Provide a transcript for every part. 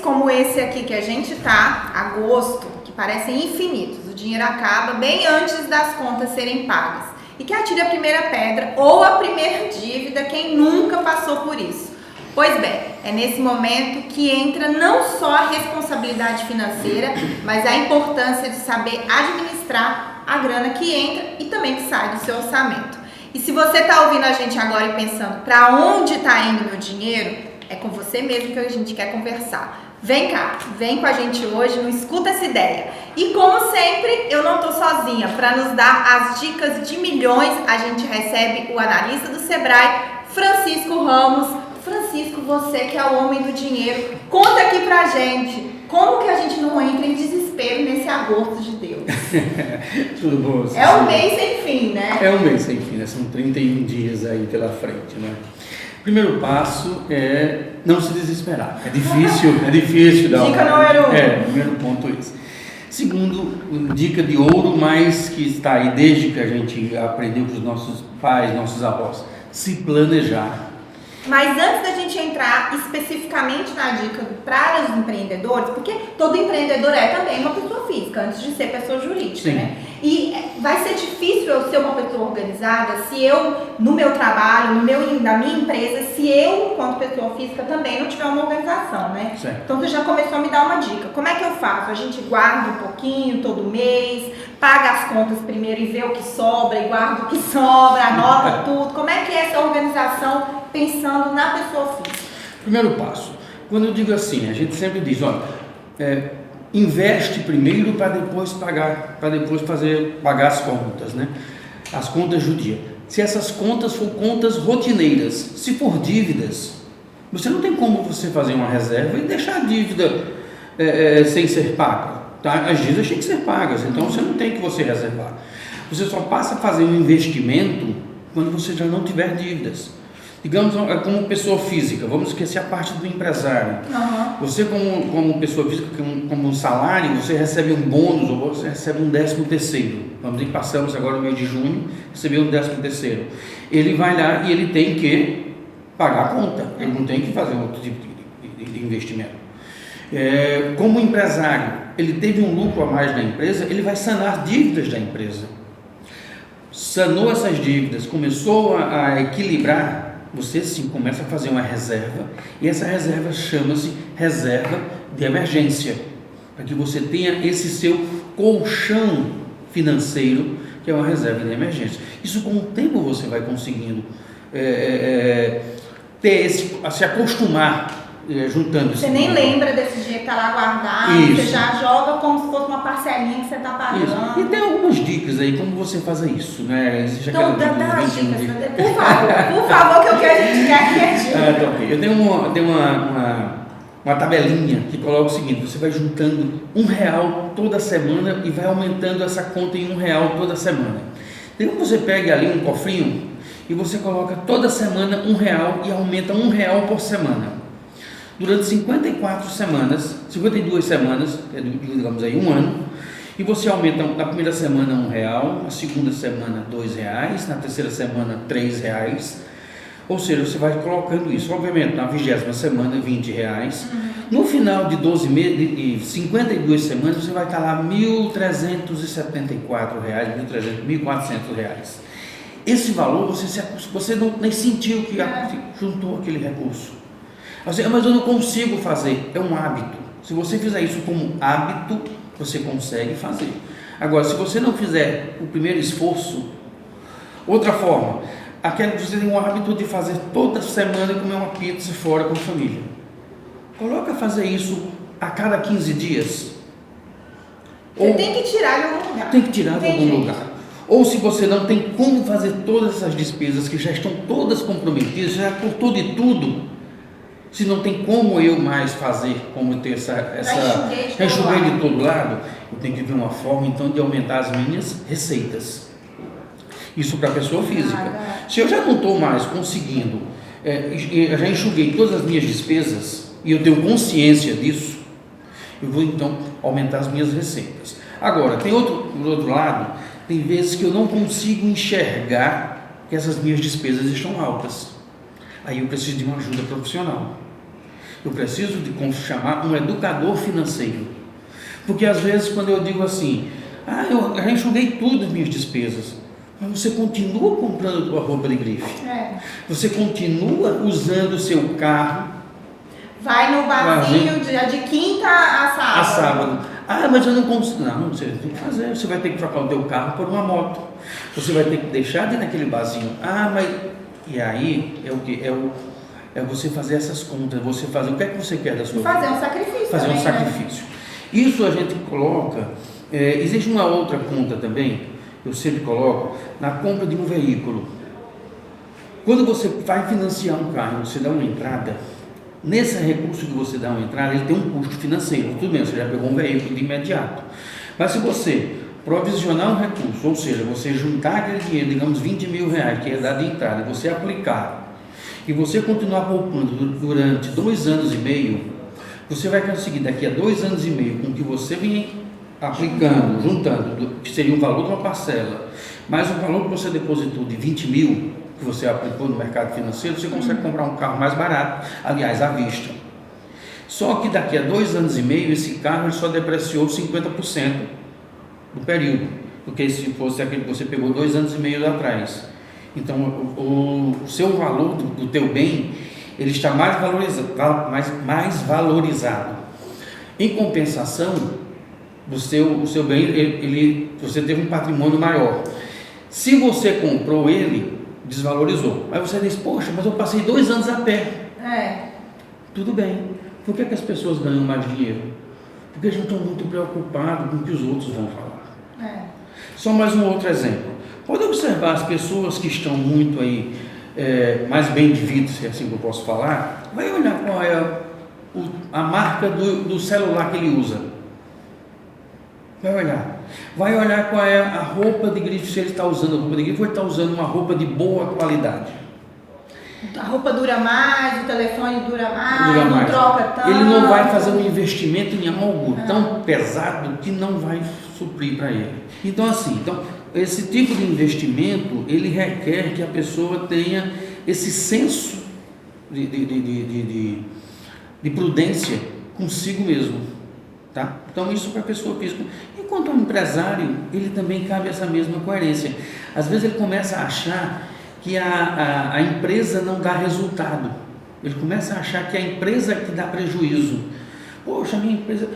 como esse aqui que a gente tá, agosto, que parecem infinitos, o dinheiro acaba bem antes das contas serem pagas. E que atire a primeira pedra ou a primeira dívida quem nunca passou por isso. Pois bem, é nesse momento que entra não só a responsabilidade financeira, mas a importância de saber administrar a grana que entra e também que sai do seu orçamento. E se você está ouvindo a gente agora e pensando para onde está indo meu dinheiro, é com você mesmo que a gente quer conversar. Vem cá, vem com a gente hoje, não escuta essa ideia. E como sempre, eu não estou sozinha. Para nos dar as dicas de milhões, a gente recebe o analista do Sebrae, Francisco Ramos. Francisco, você que é o homem do dinheiro, conta aqui pra gente, como que a gente não entra em desespero nesse agosto de Deus? Tudo bom? É um mês sem fim, né? É um mês sem fim, né? São 31 dias aí pela frente, né? Primeiro passo é não se desesperar. É difícil dar Dica número 1. Primeiro ponto é esse. Segundo, dica de ouro, mas que está aí desde que a gente aprendeu com os nossos pais, nossos avós, se planejar. Mas antes da gente entrar especificamente na dica para os empreendedores, porque todo empreendedor é também uma pessoa física, antes de ser pessoa jurídica, Sim. né? E vai ser difícil eu ser uma pessoa organizada se eu, no meu trabalho, na minha empresa, se eu, enquanto pessoa física, também não tiver uma organização, né? Certo. Então você já começou a me dar uma dica. Como é que eu faço? A gente guarda um pouquinho todo mês, paga as contas primeiro e vê o que sobra, e guarda o que sobra, anota tudo. Como é que é essa organização pensando na pessoa física? Primeiro passo, quando eu digo assim, a gente sempre diz, olha, investe primeiro para depois pagar, para depois pagar as contas, né? As contas do dia. Se essas contas for contas rotineiras, se for dívidas, você não tem como você fazer uma reserva e deixar a dívida sem ser paga. Tá? As dívidas têm que ser pagas, então você não tem que você reservar. Você só passa a fazer um investimento quando você já não tiver dívidas. Digamos, como pessoa física, vamos esquecer a parte do empresário. Uhum. Você como pessoa física, como um salário, você recebe um bônus ou você recebe um 13º. Vamos dizer que passamos agora no mês de junho, recebeu um 13º. Ele vai lá e ele tem que pagar a conta, ele não tem que fazer outro tipo de investimento. Como empresário, ele teve um lucro a mais na empresa, ele vai sanar dívidas da empresa. Sanou essas dívidas, começou a equilibrar, você sim começa a fazer uma reserva, e essa reserva chama-se reserva de emergência, para que você tenha esse seu colchão financeiro, que é uma reserva de emergência. Isso com o tempo você vai conseguindo se acostumar juntando. Você nem lembra desse dia que está lá guardado, Isso. você já joga como se fosse uma parcelinha que você está pagando. Isso. E tem algumas dicas aí, como você fazer isso, né? Existe Então, aquela dá as dica dicas, por favor, que o que a gente quer aqui é dica. Tá ok. Eu tenho uma tabelinha que coloca o seguinte: você vai juntando R$1 toda semana e vai aumentando essa conta em R$1 toda semana. Então você pega ali um cofrinho e você coloca toda semana R$1 e aumenta R$1 por semana. Durante 52 semanas, digamos aí um ano, e você aumenta na primeira semana R$1, na segunda semana R$2, na terceira semana R$3, ou seja, você vai colocando isso, obviamente na 20ª semana R$20, no final de 12 meses, de 52 semanas, você vai estar lá R$1.374, R$1.400. Esse valor você não nem sentiu que juntou aquele recurso. Mas eu não consigo fazer, é um hábito. Se você fizer isso como hábito, você consegue fazer. Agora, se você não fizer o primeiro esforço, outra forma, aquela que você tem o hábito de fazer toda semana comer uma pizza fora com a família. Coloca a fazer isso a cada 15 dias. Você tem que tirar de algum lugar. Tem que tirar de algum lugar. Ou se você não tem como fazer todas essas despesas que já estão todas comprometidas, já cortou de tudo. Se não tem como eu mais fazer, como ter enxuguei de todo lado, eu tenho que ver uma forma então de aumentar as minhas receitas. Isso para a pessoa física. Se eu já não estou mais conseguindo, eu já enxuguei todas as minhas despesas e eu tenho consciência disso, eu vou então aumentar as minhas receitas. Agora, do outro lado, tem vezes que eu não consigo enxergar que essas minhas despesas estão altas. Aí eu preciso de uma ajuda profissional. Eu preciso de chamar um educador financeiro. Porque às vezes quando eu digo assim, eu já enxuguei tudo as minhas despesas, mas você continua comprando a tua roupa de grife. Você continua usando o seu carro. Vai no barzinho de quinta a sábado. Mas eu não consigo. Não, você tem que fazer. Você vai ter que trocar o teu carro por uma moto. Você vai ter que deixar de ir naquele barzinho. E aí é o que? É você fazer essas contas. Você fazer o que é que você quer da sua vida. Fazer um sacrifício. Fazer um sacrifício. Isso a gente coloca. Existe uma outra conta também, eu sempre coloco, na compra de um veículo. Quando você vai financiar um carro, você dá uma entrada. Nesse recurso que você dá uma entrada, ele tem um custo financeiro. Tudo bem, você já pegou um veículo de imediato. Mas se você provisionar um recurso, ou seja, você juntar aquele dinheiro, digamos 20 mil reais, que é dado de entrada, você aplicar, e você continuar poupando durante 2 anos e meio, você vai conseguir daqui a 2 anos e meio, com o que você vem aplicando, juntando, que seria o valor de uma parcela, mais o valor que você depositou de 20 mil, que você aplicou no mercado financeiro, você consegue comprar um carro mais barato, aliás, à vista. Só que daqui a 2 anos e meio, esse carro ele só depreciou 50% do período, porque se fosse aquele que você pegou 2 anos e meio atrás. Então, o seu valor do teu bem, ele está mais valorizado. Em compensação, o seu bem, você teve um patrimônio maior. Se você comprou ele, desvalorizou. Aí você diz, poxa, mas eu passei 2 anos a pé. Tudo bem. Por que as pessoas ganham mais dinheiro? Porque a gente está muito preocupado com o que os outros vão falar. Só mais um outro exemplo. Pode observar as pessoas que estão muito aí, mais bem de vida, se é assim que eu posso falar, vai olhar qual é a marca do celular que ele usa. Vai olhar qual é a roupa de grife, se ele está usando a roupa de grife ou ele está usando uma roupa de boa qualidade. A roupa dura mais, o telefone dura mais, não troca tanto. Ele não vai fazer um investimento em algo tão pesado que não vai suprir para ele. Então, esse tipo de investimento, ele requer que a pessoa tenha esse senso de prudência consigo mesmo. Tá? Então, isso para a pessoa física. Enquanto um empresário, ele também cabe essa mesma coerência. Às vezes ele começa a achar que a empresa não dá resultado. Ele começa a achar que a empresa que dá prejuízo. Poxa, a minha empresa...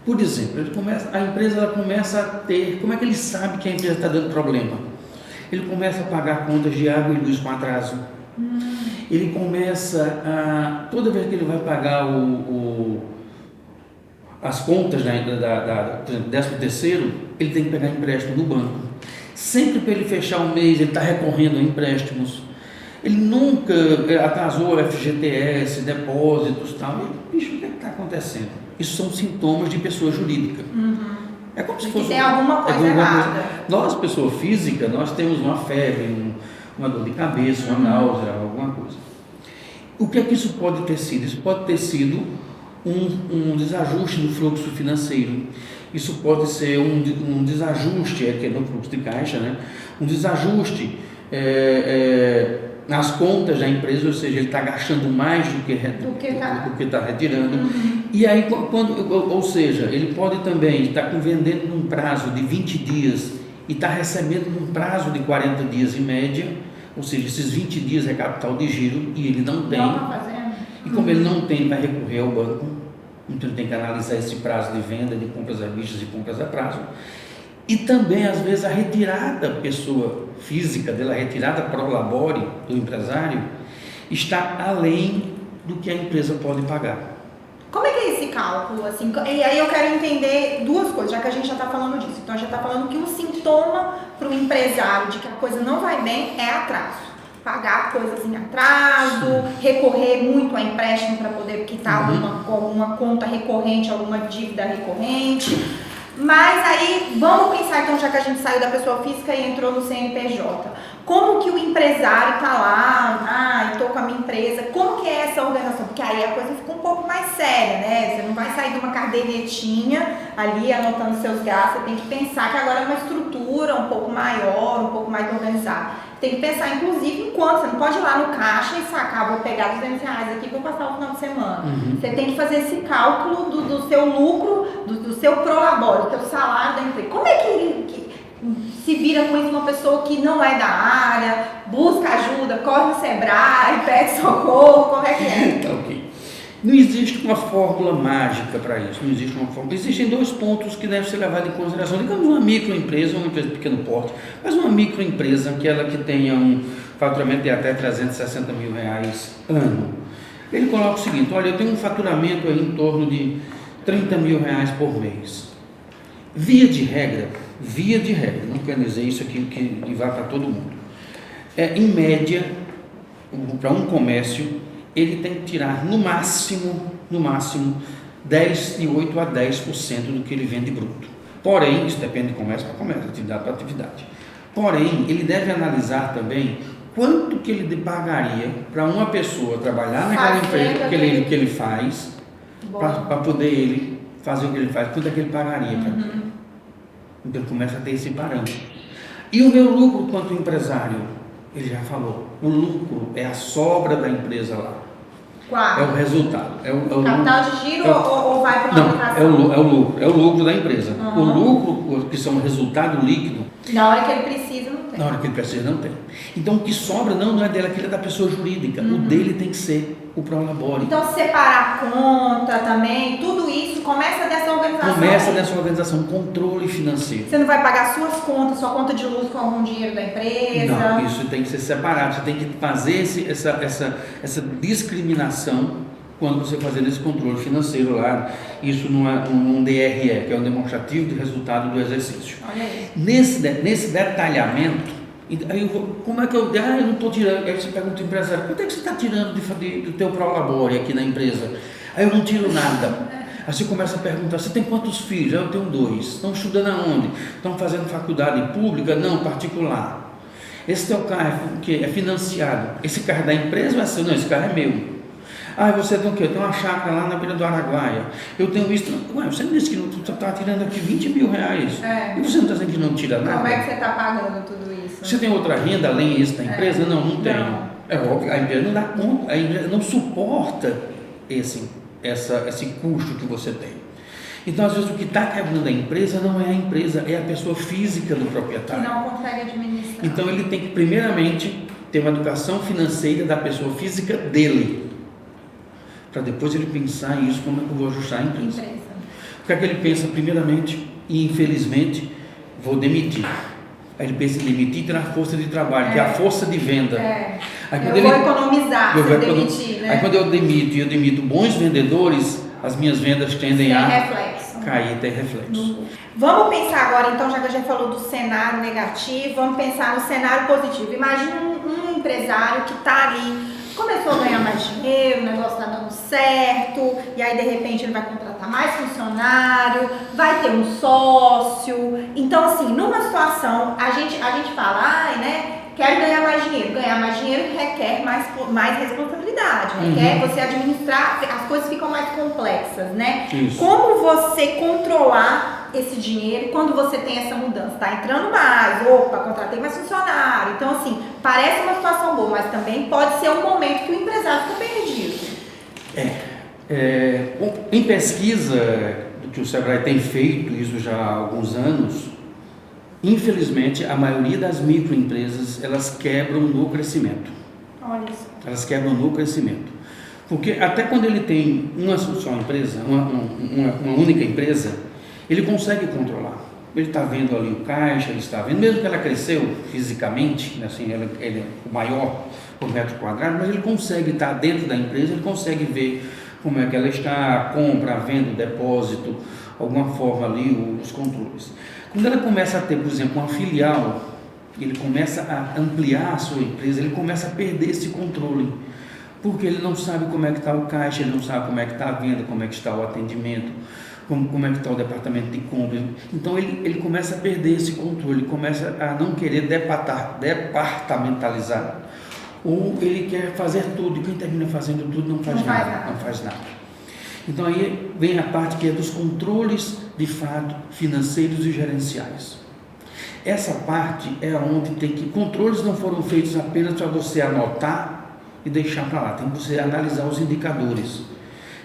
Por exemplo, a empresa começa a ter... Como é que ele sabe que a empresa está dando problema? Ele começa a pagar contas de água e luz com atraso. Ele começa a... Toda vez que ele vai pagar as contas da 13º, ele tem que pegar empréstimo no banco. Sempre para ele fechar o mês, ele está recorrendo a empréstimos. Ele nunca atrasou FGTS, depósitos e tal. Bicho, o que está acontecendo? Isso são sintomas de pessoa jurídica. É como se fosse... tem alguma coisa errada. Nós, pessoa física, nós temos uma febre, uma dor de cabeça, uma náusea, alguma coisa. O que é que isso pode ter sido? Isso pode ter sido um desajuste no fluxo financeiro. Isso pode ser um desajuste, que é no fluxo de caixa, né? Um desajuste nas contas da empresa, ou seja, ele está gastando mais do que está retirando. E aí, ou seja, ele pode também estar vendendo num prazo de 20 dias e está recebendo num prazo de 40 dias em média, ou seja, esses 20 dias é capital de giro e ele não tem. E como ele não tem, ele vai recorrer ao banco. Então ele tem que analisar esse prazo de venda, de compras à vista e compras a prazo. E também, às vezes, a retirada, pessoa física dela, a retirada pro labore do empresário, está além do que a empresa pode pagar. Como é que é esse cálculo? Assim? E aí eu quero entender 2 coisas, já que a gente já está falando disso. Então, a gente já está falando que o sintoma para o empresário de que a coisa não vai bem é atraso. Pagar coisas em atraso, recorrer muito a empréstimo para poder quitar alguma conta recorrente, alguma dívida recorrente. Mas aí, vamos pensar então, já que a gente saiu da pessoa física e entrou no CNPJ. Como que o empresário está lá, estou com a minha empresa, como que é essa organização? Porque aí a coisa fica um pouco mais séria, né? Você não vai sair de uma cadernetinha ali anotando seus gastos, você tem que pensar que agora é uma estrutura um pouco maior, um pouco mais organizada. Tem que pensar, inclusive, em quanto. Você não pode ir lá no caixa e sacar, vou pegar R$200 aqui e vou passar o final de semana. Você tem que fazer esse cálculo do seu lucro, do seu prolabore, do seu salário da empresa. Como é que se vira com isso uma pessoa que não é da área, busca ajuda, corre no Sebrae, pede socorro, como é que é? Tá, ok. Não existe uma fórmula mágica para isso, não existe uma fórmula. Existem dois pontos que devem ser levados em consideração. Digamos uma microempresa, uma empresa de pequeno porte, mas uma microempresa que tenha um faturamento de até R$360 mil ano. Ele coloca o seguinte: olha, eu tenho um faturamento aí em torno de R$30 mil por mês. Via de regra, não quero dizer isso aqui que vai para todo mundo. Em média, para um comércio, ele tem que tirar no máximo, 8 a 10% do que ele vende bruto. Porém, isso depende de comércio para comércio, atividade para atividade. Porém, ele deve analisar também quanto que ele pagaria para uma pessoa trabalhar naquela empresa que ele faz, para poder ele fazer o que ele faz, quanto é que ele pagaria para ele. Então ele começa a ter esse parâmetro. E o meu lucro quanto empresário, ele já falou, o lucro é a sobra da empresa lá. Qual? É o resultado. Capital de giro ou vai para uma aplicação? É o lucro da empresa. O lucro, que são o resultado líquido. Na hora que ele precisa, não tem. Na hora que ele precisa, não tem. Então o que sobra não é dele, aquele é da pessoa jurídica. O dele tem que ser o prolabore. Então separar a conta também, tudo isso começa dessa organização. Começa dessa organização, controle financeiro. Você não vai pagar suas contas, sua conta de luz com algum dinheiro da empresa? Não, isso tem que ser separado. Você tem que fazer essa discriminação quando você fazer esse controle financeiro lá. Isso num DRE, que é um demonstrativo de resultado do exercício. Olha aí. Nesse detalhamento, aí como é que eu não estou tirando? Aí você pergunta ao empresário: quanto é que você está tirando do teu prolabore aqui na empresa? Aí eu não tiro nada. Aí você começa a perguntar: você tem quantos filhos? Eu tenho 2. Estão estudando aonde? Estão fazendo faculdade pública? Não, particular. Esse teu carro é financiado? Esse carro é da empresa ou é seu? Não, esse carro é meu. Ah, você tem o quê? Eu tenho uma chácara lá na beira do Araguaia. Eu tenho isso. Ué, você me disse que você está tirando aqui R$20 mil. E você não está dizendo que não tira nada? Como é que você está pagando tudo isso? Você tem outra renda além disso da empresa? Não tenho. É óbvio, a empresa não dá conta, a empresa não suporta esse custo que você tem. Então, às vezes, o que está quebrando a empresa não é a empresa, é a pessoa física do proprietário. Que não consegue administrar. Então, ele tem que, primeiramente, ter uma educação financeira da pessoa física dele, para depois ele pensar isso, como é que eu vou ajustar a empresa. O que é que ele pensa? Primeiramente, e infelizmente, vou demitir. Aí ele pensa em demitir e ter a força de trabalho, que é a força de venda. Aí, vou economizar se eu demitir, né? Aí quando eu demito bons vendedores, as minhas vendas tendem a cair, ter reflexo. Vamos pensar agora, então, já que a gente falou do cenário negativo, vamos pensar no cenário positivo. Imagina um empresário que está ali, começou a ganhar mais dinheiro, o negócio está dando certo, e aí de repente ele vai contratar mais funcionário, vai ter um sócio. Então, assim, numa situação, a gente fala, quero ganhar mais dinheiro. Ganhar mais dinheiro requer mais responsabilidade, requer você administrar, as coisas ficam mais complexas, né? Isso. Como você controlar esse dinheiro quando você tem essa mudança? Tá entrando mais, contratei mais funcionário. Então, assim, parece uma situação boa, mas também pode ser um momento que o empresário fica perdido. Em pesquisa do que o Sebrae tem feito, isso já há alguns anos, infelizmente, a maioria das microempresas, elas quebram no crescimento. Olha isso. Elas quebram no crescimento. Porque até quando ele tem uma só empresa, uma única empresa, ele consegue controlar. Ele está vendo ali o caixa, ele está vendo, mesmo que ela cresceu fisicamente, assim, ele é o maior por metro quadrado, mas ele consegue estar dentro da empresa, ele consegue ver como é que ela está, a compra, a venda, o depósito, alguma forma ali, os controles. Quando ela começa a ter, por exemplo, uma filial, ele começa a ampliar a sua empresa, ele começa a perder esse controle, porque ele não sabe como é que está o caixa, ele não sabe como é que está a venda, como é que está o atendimento, como é que está o departamento de compras. Então ele começa a perder esse controle, começa a não querer departamentalizar, ou ele quer fazer tudo, e quem termina fazendo tudo não faz nada. Então aí vem a parte que é dos controles de fato financeiros e gerenciais. Essa parte é onde tem que, controles não foram feitos apenas para você anotar e deixar para lá, tem que você analisar os indicadores.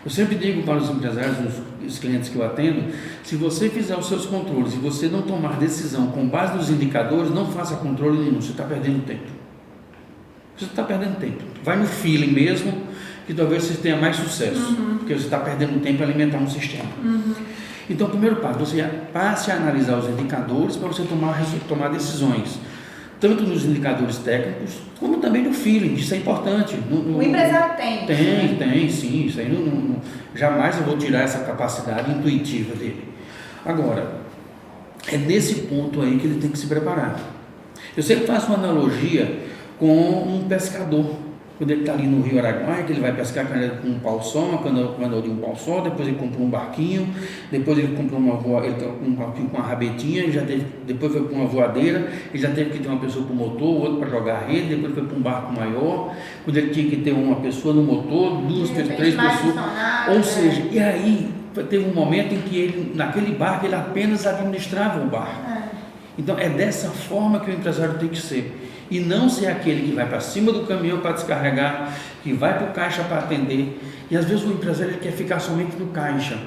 Eu sempre digo para os empresários, os clientes que eu atendo, se você fizer os seus controles e você não tomar decisão com base nos indicadores, não faça controle nenhum, você está perdendo tempo. Você está perdendo tempo. Vai no feeling mesmo, que talvez você tenha mais sucesso, porque você está perdendo tempo em alimentar um sistema. Então, o primeiro passo, você passe a analisar os indicadores para você tomar decisões, tanto nos indicadores técnicos, como também no feeling, isso é importante. O empresário tem. Tem, sim, isso aí jamais eu vou tirar essa capacidade intuitiva dele. Agora, é nesse ponto aí que ele tem que se preparar. Eu sempre faço uma analogia com um pescador. Quando ele está ali no Rio Araguaia, que ele vai pescar com um pau só, uma canoa de um pau só, depois ele comprou um barquinho, depois ele comprou um barquinho com uma rabetinha, depois foi para uma voadeira, ele já teve que ter uma pessoa para o motor, outro para jogar a rede, depois foi para um barco maior, quando ele tinha que ter uma pessoa no motor, três pessoas, ou seja, e aí teve um momento em que ele, naquele barco, ele apenas administrava o barco. Então é dessa forma que o empresário tem que ser. E não ser aquele que vai para cima do caminhão para descarregar, que vai para o caixa para atender. E às vezes o empresário ele quer ficar somente no caixa.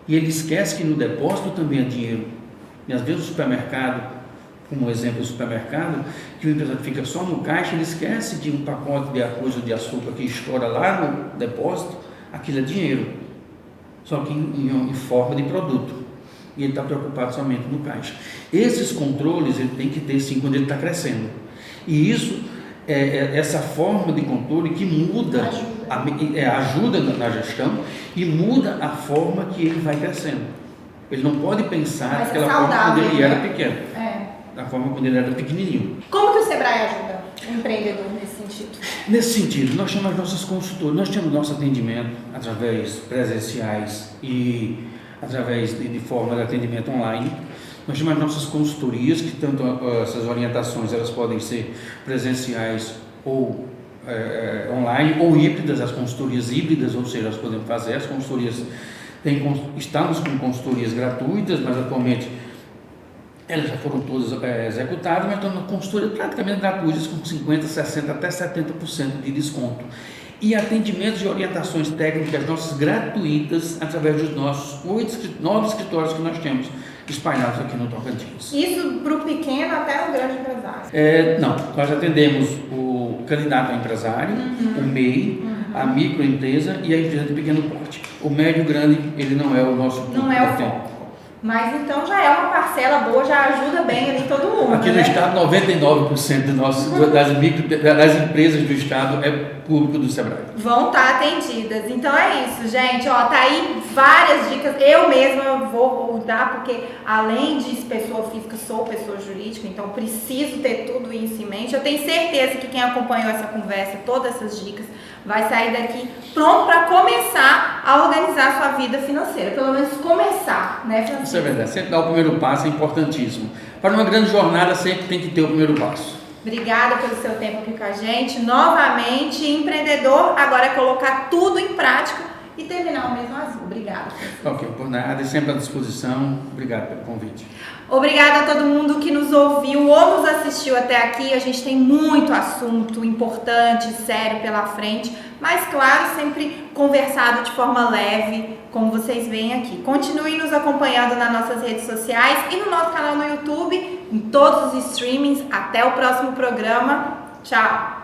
E ele esquece que no depósito também é dinheiro. E às vezes o supermercado, como exemplo o supermercado, que o empresário fica só no caixa, ele esquece de um pacote de arroz ou de açúcar que estoura lá no depósito, aquilo é dinheiro. Só que em forma de produto. E ele está preocupado somente no caixa. Esses controles ele tem que ter sim quando ele está crescendo. E isso é essa forma de controle que muda, ajuda na gestão e muda a forma que ele vai crescendo. Ele não pode pensar daquela forma quando ele era pequeno, da forma quando ele era pequenininho. Como que o Sebrae ajuda o empreendedor nesse sentido? Nesse sentido, nós temos as nossas consultoras, nós temos nosso atendimento através presenciais e através de forma de atendimento online. Nós temos as nossas consultorias, que tanto essas orientações elas podem ser presenciais ou online, ou híbridas, as consultorias híbridas, ou seja, nós podemos fazer as consultorias, estamos com consultorias gratuitas, mas atualmente elas já foram todas executadas, mas estão na consultoria praticamente gratuitas, com 50%, 60%, até 70% de desconto. E atendimentos e orientações técnicas nossas gratuitas através dos nossos 9 escritórios que nós temos espalhados aqui no Tocantins. Isso para o pequeno até o grande empresário? Não, nós atendemos o candidato a empresário, o MEI, a microempresa e a empresa de pequeno porte. O médio grande, ele não é o nosso público. Não é o foco. Mas então já é uma parcela boa, já ajuda bem ali todo mundo. Aqui no estado, 99% das empresas do estado é público do Sebrae. Vão estar atendidas. Então é isso, gente. Ó, tá aí várias dicas. Eu mesma vou dar, porque além de pessoa física, sou pessoa jurídica, então preciso ter tudo isso em mente. Eu tenho certeza que quem acompanhou essa conversa, todas essas dicas, vai sair daqui pronto para começar a organizar a sua vida financeira. Pelo menos começar, né, Francisco? Isso é verdade. Sempre dar o primeiro passo é importantíssimo. Para uma grande jornada, sempre tem que ter o primeiro passo. Obrigada pelo seu tempo aqui com a gente. Novamente, empreendedor, agora é colocar tudo em prática e terminar o mês no azul. Obrigada. Ok, por nada, e sempre à disposição. Obrigado pelo convite. Obrigada a todo mundo que nos ouviu ou nos assistiu até aqui. A gente tem muito assunto importante, sério pela frente, mas claro, sempre conversado de forma leve, como vocês veem aqui. Continuem nos acompanhando nas nossas redes sociais e no nosso canal no YouTube, em todos os streamings. Até o próximo programa. Tchau!